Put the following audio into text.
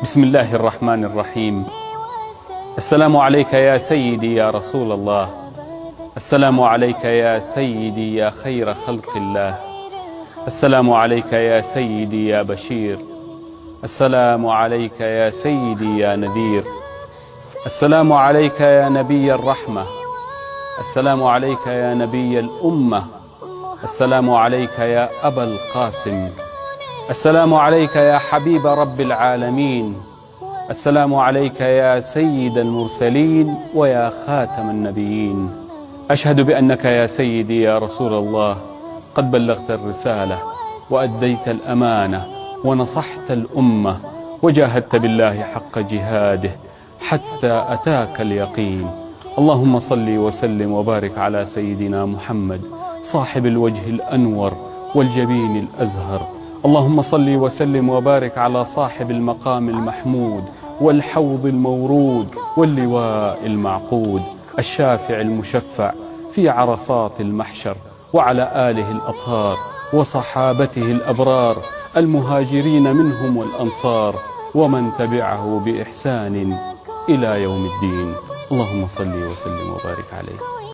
بسم الله الرحمن الرحيم. السلام عليك يا سيدي يا رسول الله. السلام عليك يا سيدي يا خير خلق الله. السلام عليك يا سيدي يا بشير. السلام عليك يا سيدي يا نذير. السلام عليك يا نبي الرحمة. السلام عليك يا نبي الأمة. السلام عليك يا أبا القاسم. السلام عليك يا حبيب رب العالمين. السلام عليك يا سيد المرسلين ويا خاتم النبيين. أشهد بأنك يا سيدي يا رسول الله قد بلغت الرسالة وأديت الأمانة ونصحت الأمة وجاهدت بالله حق جهاده حتى أتاك اليقين. اللهم صل وسلم وبارك على سيدنا محمد صاحب الوجه الأنور والجبين الأزهر. اللهم صل وسلم وبارك على صاحب المقام المحمود والحوض المورود واللواء المعقود الشافع المشفع في عرصات المحشر، وعلى آله الأطهار وصحابته الأبرار المهاجرين منهم والأنصار ومن تبعه بإحسان إلى يوم الدين. اللهم صل وسلم وبارك عليه.